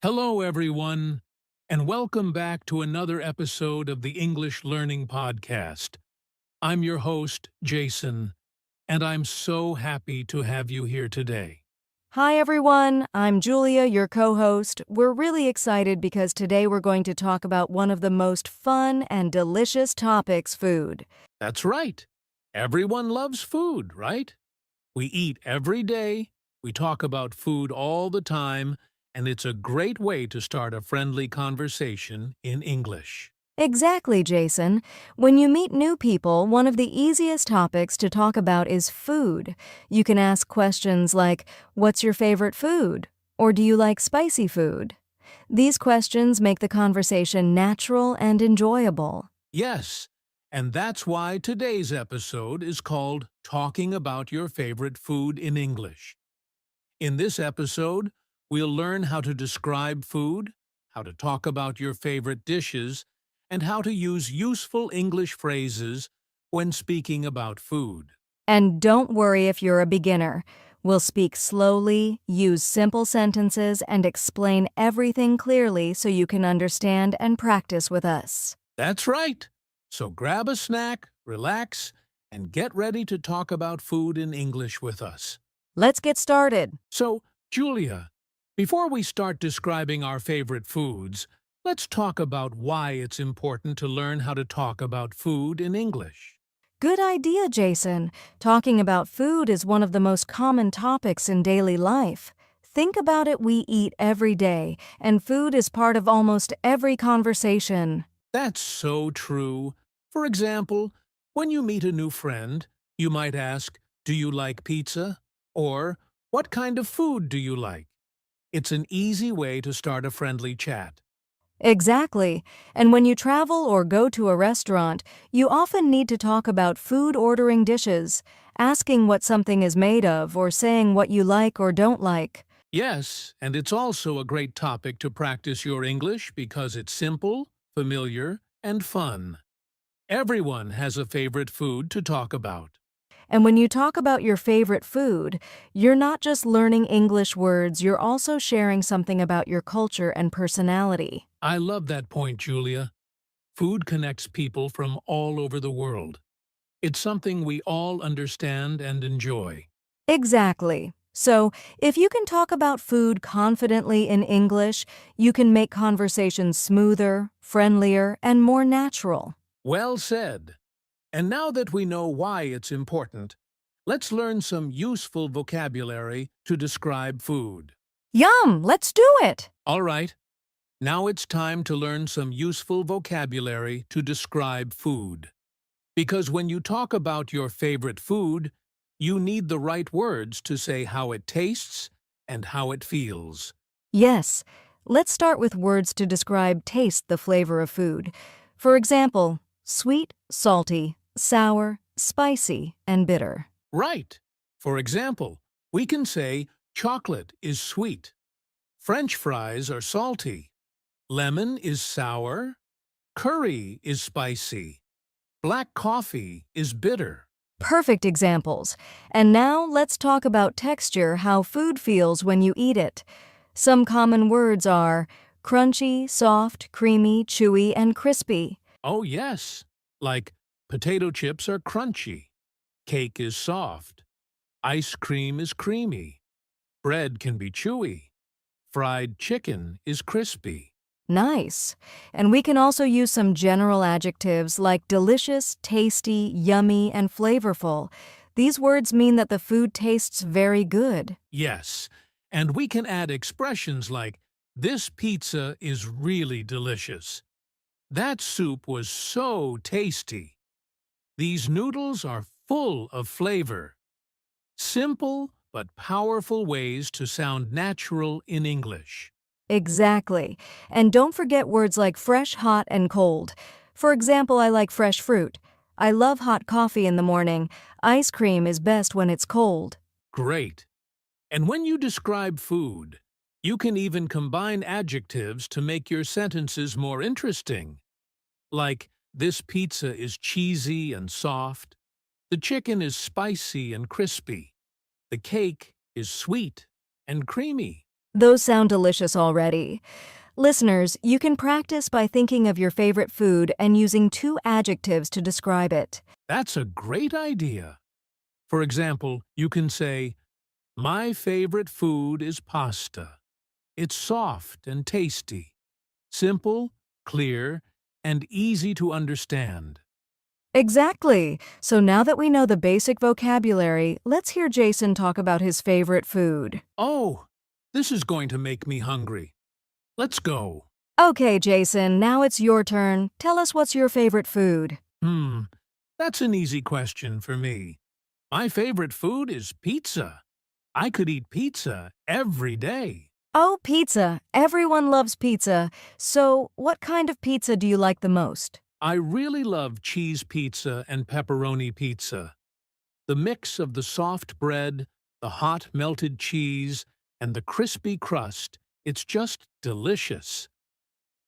Hello, everyone, and welcome back to another episode of the English Learning Podcast. I'm your host, Jason, and I'm so happy to have you here today. Hi, everyone. I'm Julia, your co-host. We're really excited because today we're going to talk about one of the most fun and delicious topics, food. That's right. Everyone loves food, right? We eat every day, we talk about food all the time, and it's a great way to start a friendly conversation in English. Exactly, Jason. When you meet new people, one of the easiest topics to talk about is food. You can ask questions like, "What's your favorite food?" Or "Do you like spicy food?" These questions make the conversation natural and enjoyable. Yes, and that's why today's episode is called Talking About Your Favorite Food in English. In this episode, we'll learn how to describe food, how to talk about your favorite dishes, and how to use useful English phrases when speaking about food. And don't worry if you're a beginner. We'll speak slowly, use simple sentences, and explain everything clearly so you can understand and practice with us. That's right. So grab a snack, relax, and get ready to talk about food in English with us. Let's get started. So, Julia, before we start describing our favorite foods, let's talk about why it's important to learn how to talk about food in English. Good idea, Jason. Talking about food is one of the most common topics in daily life. Think about it, we eat every day, and food is part of almost every conversation. That's so true. For example, when you meet a new friend, you might ask, "Do you like pizza?" Or, "What kind of food do you like?" It's an easy way to start a friendly chat. Exactly. And when you travel or go to a restaurant, you often need to talk about food ordering dishes, asking what something is made of, or saying what you like or don't like. Yes, and it's also a great topic to practice your English because it's simple, familiar, and fun. Everyone has a favorite food to talk about. And when you talk about your favorite food, you're not just learning English words, you're also sharing something about your culture and personality. I love that point, Julia. Food connects people from all over the world. It's something we all understand and enjoy. Exactly. So, if you can talk about food confidently in English, you can make conversations smoother, friendlier, and more natural. Well said. And now that we know why it's important, let's learn some useful vocabulary to describe food. Yum! Let's do it! All right, now it's time to learn some useful vocabulary to describe food. Because when you talk about your favorite food, you need the right words to say how it tastes and how it feels. Yes, let's start with words to describe taste, the flavor of food. For example, sweet, salty, sour, spicy, and bitter. Right. For example, we can say chocolate is sweet, French fries are salty, lemon is sour, curry is spicy, black coffee is bitter. Perfect examples. And now let's talk about texture, how food feels when you eat it. Some common words are crunchy, soft, creamy, chewy, and crispy. Oh yes, like potato chips are crunchy, cake is soft, ice cream is creamy, bread can be chewy, fried chicken is crispy. Nice. And we can also use some general adjectives like delicious, tasty, yummy, and flavorful. These words mean that the food tastes very good. Yes, and we can add expressions like, "This pizza is really delicious." "That soup was so tasty." "These noodles are full of flavor." Simple but powerful ways to sound natural in English. Exactly. And don't forget words like fresh, hot, and cold. For example, I like fresh fruit. I love hot coffee in the morning. Ice cream is best when it's cold. Great. And when you describe food, you can even combine adjectives to make your sentences more interesting. Like, "This pizza is cheesy and soft." "The chicken is spicy and crispy." "The cake is sweet and creamy." Those sound delicious already. Listeners, you can practice by thinking of your favorite food and using two adjectives to describe it. That's a great idea. For example, you can say, "My favorite food is pasta. It's soft and tasty, simple, clear, and easy to understand." Exactly. So now that we know the basic vocabulary, let's hear Jason talk about his favorite food. Oh, this is going to make me hungry. Let's go. Okay, Jason, now it's your turn. Tell us what's your favorite food. Hmm, that's an easy question for me. My favorite food is pizza. I could eat pizza every day. Oh, pizza. Everyone loves pizza. So, what kind of pizza do you like the most? I really love cheese pizza and pepperoni pizza. The mix of the soft bread, the hot melted cheese, and the crispy crust, it's just delicious.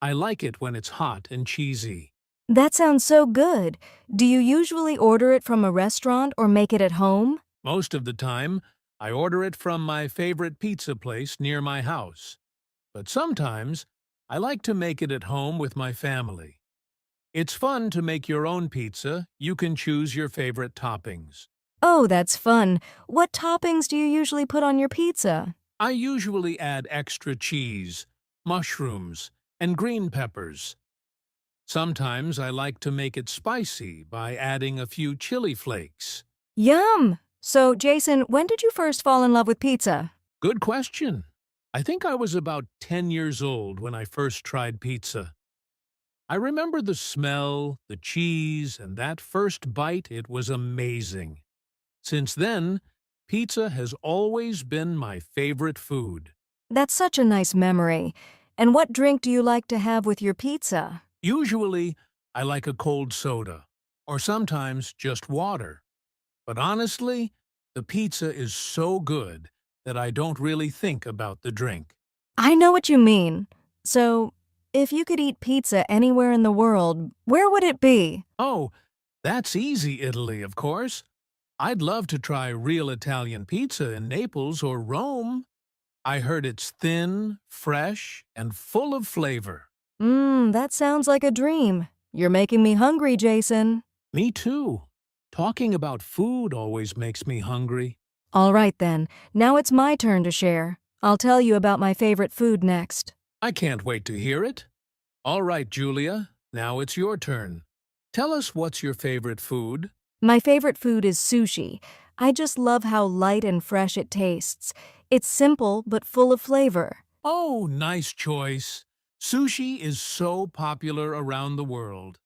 I like it when it's hot and cheesy. That sounds so good. Do you usually order it from a restaurant or make it at home? Most of the time, I order it from my favorite pizza place near my house. But sometimes, I like to make it at home with my family. It's fun to make your own pizza. You can choose your favorite toppings. Oh, that's fun. What toppings do you usually put on your pizza? I usually add extra cheese, mushrooms, and green peppers. Sometimes I like to make it spicy by adding a few chili flakes. Yum! So, Jason, when did you first fall in love with pizza? Good question. I think I was about 10 years old when I first tried pizza. I remember the smell, the cheese, and that first bite. It was amazing. Since then, pizza has always been my favorite food. That's such a nice memory. And what drink do you like to have with your pizza? Usually, I like a cold soda, or sometimes just water. But honestly, the pizza is so good that I don't really think about the drink. I know what you mean. So, if you could eat pizza anywhere in the world, where would it be? Oh, that's easy, Italy, of course. I'd love to try real Italian pizza in Naples or Rome. I heard it's thin, fresh, and full of flavor. That sounds like a dream. You're making me hungry, Jason. Me too. Talking about food always makes me hungry. All right then, now it's my turn to share. I'll tell you about my favorite food next. I can't wait to hear it. All right, Julia, now it's your turn. Tell us what's your favorite food. My favorite food is sushi. I just love how light and fresh it tastes. It's simple but full of flavor. Oh, nice choice. Sushi is so popular around the world.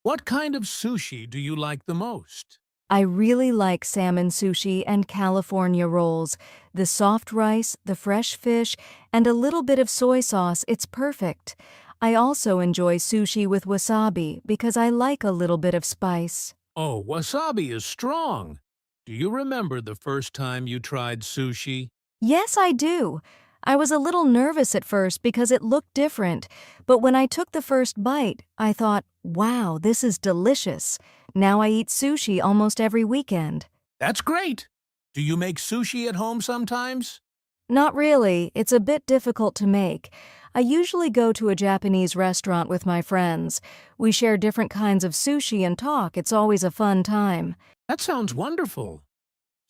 What kind of sushi do you like the most? I really like salmon sushi and California rolls. The soft rice, the fresh fish, and a little bit of soy sauce, it's perfect. I also enjoy sushi with wasabi because I like a little bit of spice. Oh, wasabi is strong. Do you remember the first time you tried sushi? Yes, I do. I was a little nervous at first because it looked different, but when I took the first bite, I thought, wow, this is delicious. Now I eat sushi almost every weekend. That's great. Do you make sushi at home sometimes? Not really. It's a bit difficult to make. I usually go to a Japanese restaurant with my friends. We share different kinds of sushi and talk. It's always a fun time. That sounds wonderful.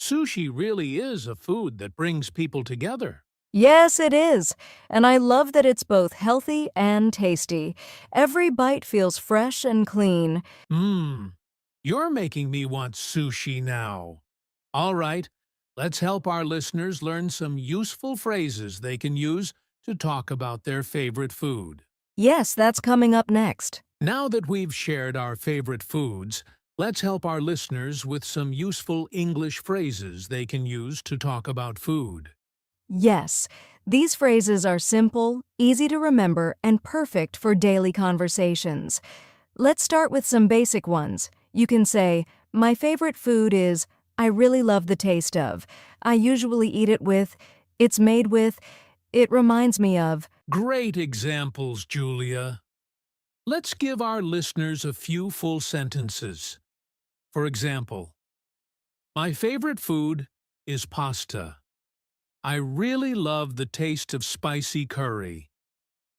Sushi really is a food that brings people together. Yes, it is. And I love that it's both healthy and tasty. Every bite feels fresh and clean. You're making me want sushi now. All right, let's help our listeners learn some useful phrases they can use to talk about their favorite food. Yes, that's coming up next. Now that we've shared our favorite foods, let's help our listeners with some useful English phrases they can use to talk about food. Yes, these phrases are simple, easy to remember, and perfect for daily conversations. Let's start with some basic ones. You can say, my favorite food is, I really love the taste of. I usually eat it with, it's made with, it reminds me of. Great examples, Julia. Let's give our listeners a few full sentences. For example, my favorite food is pasta. I really love the taste of spicy curry.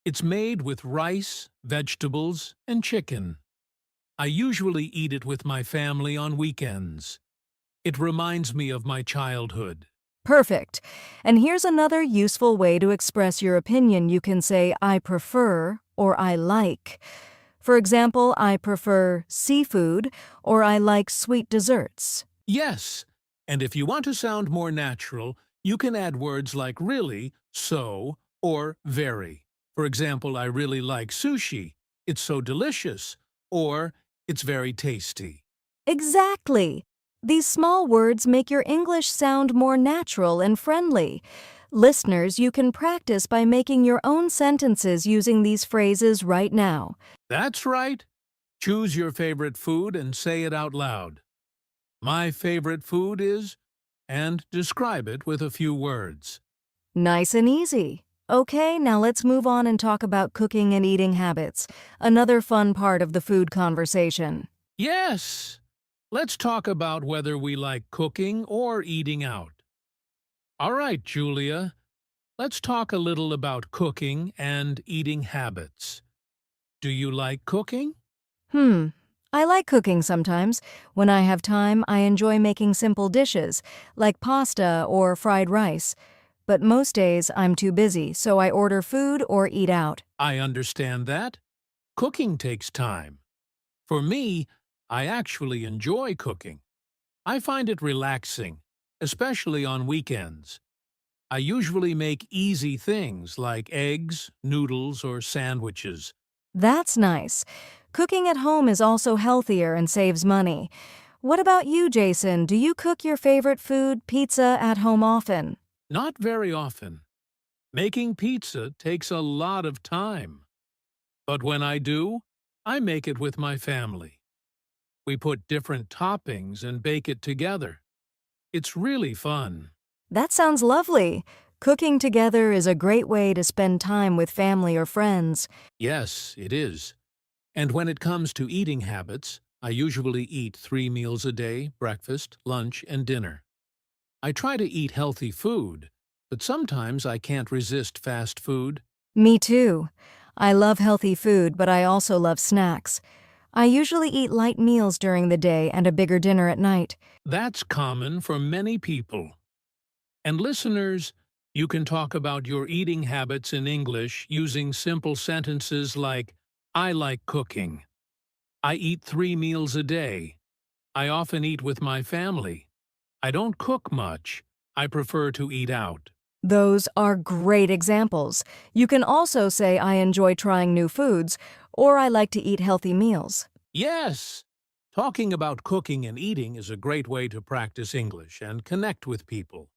It's made with rice, vegetables, and chicken. I usually eat it with my family on weekends. It reminds me of my childhood. Perfect. And here's another useful way to express your opinion. You can say, I prefer or I like. For example, I prefer seafood or I like sweet desserts. Yes, and if you want to sound more natural, you can add words like really, so, or very. For example, I really like sushi. It's so delicious. Or, it's very tasty. Exactly. These small words make your English sound more natural and friendly. Listeners, you can practice by making your own sentences using these phrases right now. That's right. Choose your favorite food and say it out loud. My favorite food is, and describe it with a few words. Nice and easy. Okay, now let's move on and talk about cooking and eating habits, another fun part of the food conversation. Yes! Let's talk about whether we like cooking or eating out. All right, Julia, let's talk a little about cooking and eating habits. Do you like cooking? I like cooking sometimes. When I have time, I enjoy making simple dishes, like pasta or fried rice. But most days, I'm too busy, so I order food or eat out. I understand that. Cooking takes time. For me, I actually enjoy cooking. I find it relaxing, especially on weekends. I usually make easy things like eggs, noodles, or sandwiches. That's nice. Cooking at home is also healthier and saves money. What about you, Jason? Do you cook your favorite food, pizza, at home often? Not very often. Making pizza takes a lot of time. But when I do, I make it with my family. We put different toppings and bake it together. It's really fun. That sounds lovely. Cooking together is a great way to spend time with family or friends. Yes, it is. And when it comes to eating habits, I usually eat 3 meals a day: breakfast, lunch, and dinner. I try to eat healthy food, but sometimes I can't resist fast food. Me too. I love healthy food, but I also love snacks. I usually eat light meals during the day and a bigger dinner at night. That's common for many people. And listeners, you can talk about your eating habits in English using simple sentences like, I like cooking. I eat 3 meals a day. I often eat with my family. I don't cook much. I prefer to eat out. Those are great examples. You can also say, I enjoy trying new foods, or I like to eat healthy meals. Yes! Talking about cooking and eating is a great way to practice English and connect with people.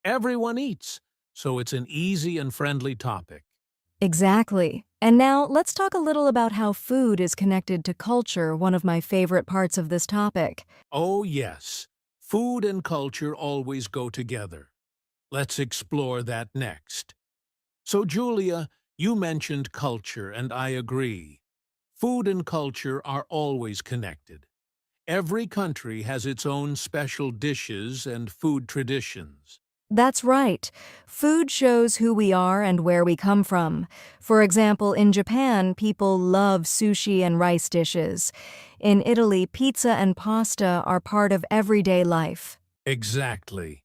Everyone eats, so it's an easy and friendly topic. Exactly. And now let's talk a little about how food is connected to culture, one of my favorite parts of this topic. Oh, yes. Food and culture always go together. Let's explore that next. So, Julia, you mentioned culture, and I agree. Food and culture are always connected. Every country has its own special dishes and food traditions. That's right. Food shows who we are and where we come from. For example, in Japan, people love sushi and rice dishes. In Italy, pizza and pasta are part of everyday life. Exactly.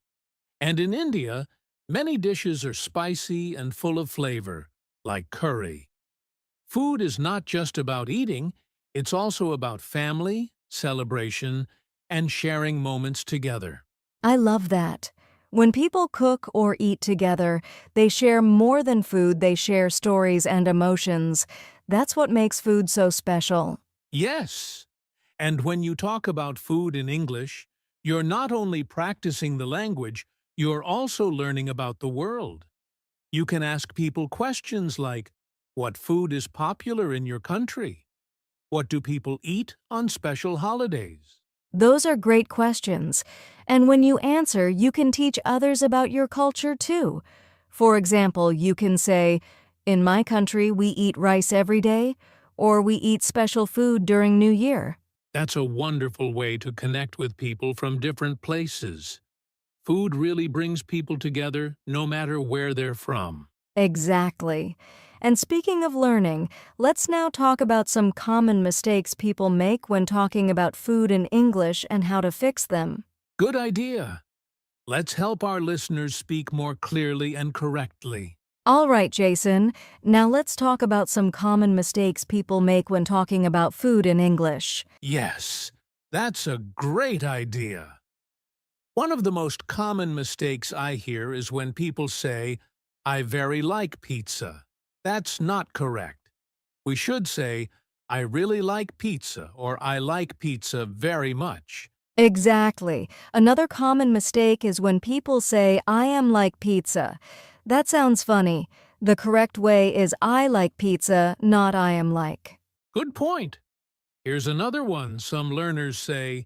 And in India, many dishes are spicy and full of flavor, like curry. Food is not just about eating, it's also about family, celebration, and sharing moments together. I love that. When people cook or eat together, they share more than food, they share stories and emotions. That's what makes food so special. Yes, and when you talk about food in English, you're not only practicing the language, you're also learning about the world. You can ask people questions like, what food is popular in your country? What do people eat on special holidays? Those are great questions. And when you answer, you can teach others about your culture too. For example, you can say, in my country, we eat rice every day, or we eat special food during New Year. That's a wonderful way to connect with people from different places. Food really brings people together no matter where they're from. Exactly. And speaking of learning, let's now talk about some common mistakes people make when talking about food in English and how to fix them. Good idea. Let's help our listeners speak more clearly and correctly. All right, Jason. Now let's talk about some common mistakes people make when talking about food in English. Yes, that's a great idea. One of the most common mistakes I hear is when people say, I very like pizza. That's not correct. We should say, I really like pizza or I like pizza very much. Exactly. Another common mistake is when people say, I am like pizza. That sounds funny. The correct way is I like pizza, not I am like. Good point. Here's another one some learners say,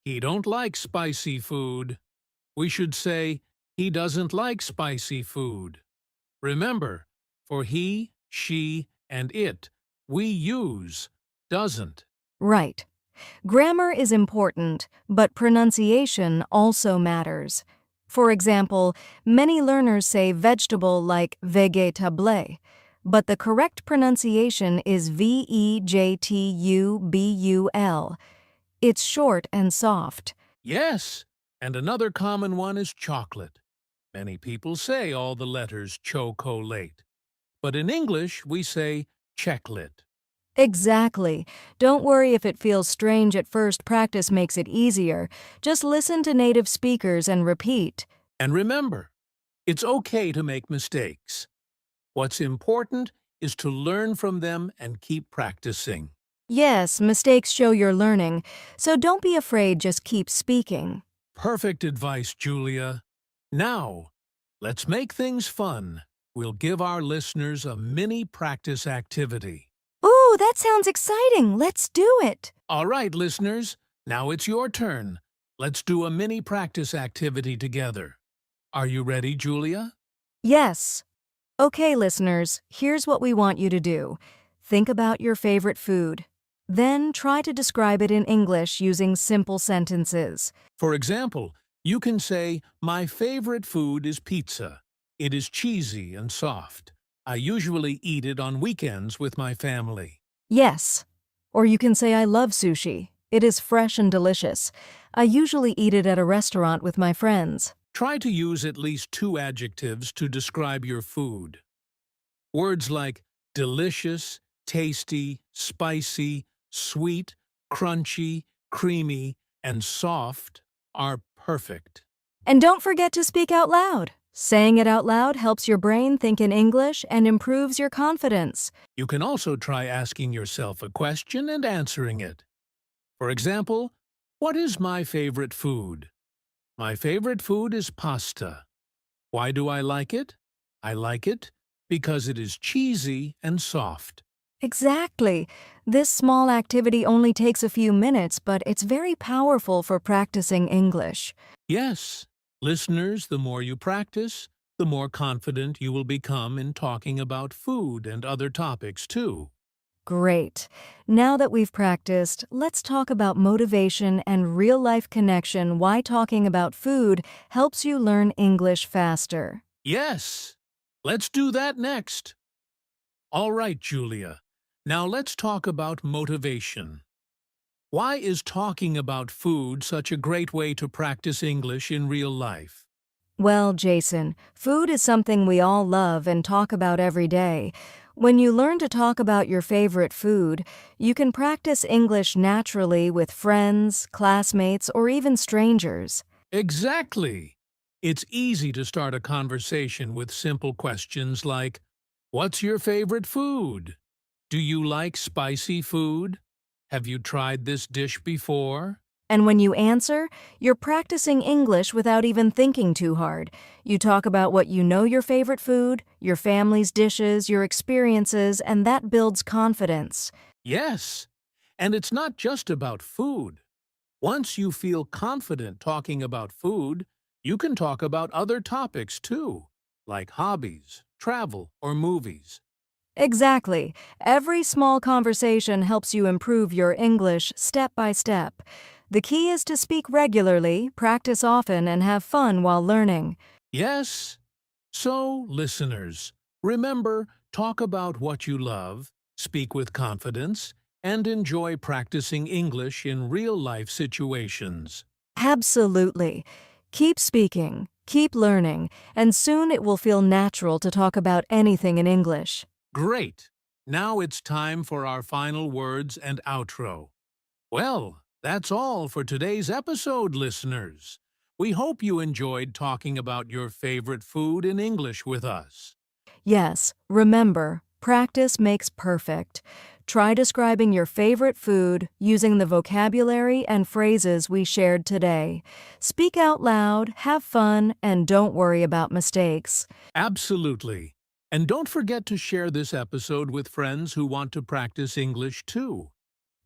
he don't like spicy food. We should say, he doesn't like spicy food. Remember, for he, she, and it, we use doesn't. Right. Grammar is important, but pronunciation also matters. For example, many learners say vegetable like vegetable, but the correct pronunciation is vegetable. It's short and soft. Yes, and another common one is chocolate. Many people say all the letters chocolate, but in English we say checklet. Exactly. Don't worry if it feels strange at first, practice makes it easier. Just listen to native speakers and repeat. And remember, it's okay to make mistakes. What's important is to learn from them and keep practicing. Yes, mistakes show you're learning, so don't be afraid, just keep speaking. Perfect advice, Julia. Now, let's make things fun. We'll give our listeners a mini practice activity. Ooh, that sounds exciting. Let's do it. All right, listeners, now it's your turn. Let's do a mini practice activity together. Are you ready, Julia? Yes. Okay, listeners, here's what we want you to do. Think about your favorite food. Then try to describe it in English using simple sentences. For example, you can say, my favorite food is pizza. It is cheesy and soft. I usually eat it on weekends with my family. Yes. Or you can say, I love sushi. It is fresh and delicious. I usually eat it at a restaurant with my friends. Try to use at least 2 adjectives to describe your food. Words like delicious, tasty, spicy, sweet, crunchy, creamy, and soft are perfect. And don't forget to speak out loud. Saying it out loud helps your brain think in English and improves your confidence. You can also try asking yourself a question and answering it. For example, what is my favorite food? My favorite food is pasta. Why do I like it? I like it because it is cheesy and soft. Exactly. This small activity only takes a few minutes, but it's very powerful for practicing English. Yes, listeners, the more you practice, the more confident you will become in talking about food and other topics too. Great. Now that we've practiced, let's talk about motivation and real-life connection, why talking about food helps you learn English faster. Yes, let's do that next. All right, Julia. Now let's talk about motivation. Why is talking about food such a great way to practice English in real life? Well, Jason, food is something we all love and talk about every day. When you learn to talk about your favorite food, you can practice English naturally with friends, classmates, or even strangers. Exactly. It's easy to start a conversation with simple questions like, what's your favorite food? Do you like spicy food? Have you tried this dish before? And when you answer, you're practicing English without even thinking too hard. You talk about what you know, your favorite food, your family's dishes, your experiences, and that builds confidence. Yes, and it's not just about food. Once you feel confident talking about food, you can talk about other topics too, like hobbies, travel, or movies. Exactly. Every small conversation helps you improve your English step by step. The key is to speak regularly, practice often, and have fun while learning. Yes? So, listeners, remember, talk about what you love, speak with confidence, and enjoy practicing English in real-life situations. Absolutely. Keep speaking, keep learning, and soon it will feel natural to talk about anything in English. Great! Now it's time for our final words and outro. Well, that's all for today's episode, listeners. We hope you enjoyed talking about your favorite food in English with us. Yes, remember, practice makes perfect. Try describing your favorite food using the vocabulary and phrases we shared today. Speak out loud, have fun, and don't worry about mistakes. Absolutely. And don't forget to share this episode with friends who want to practice English too.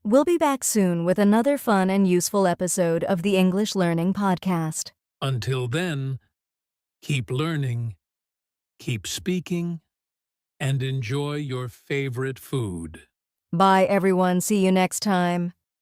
We'll be back soon with another fun and useful episode of the English Learning Podcast. Until then, keep learning, keep speaking, and enjoy your favorite food. Bye, everyone. See you next time.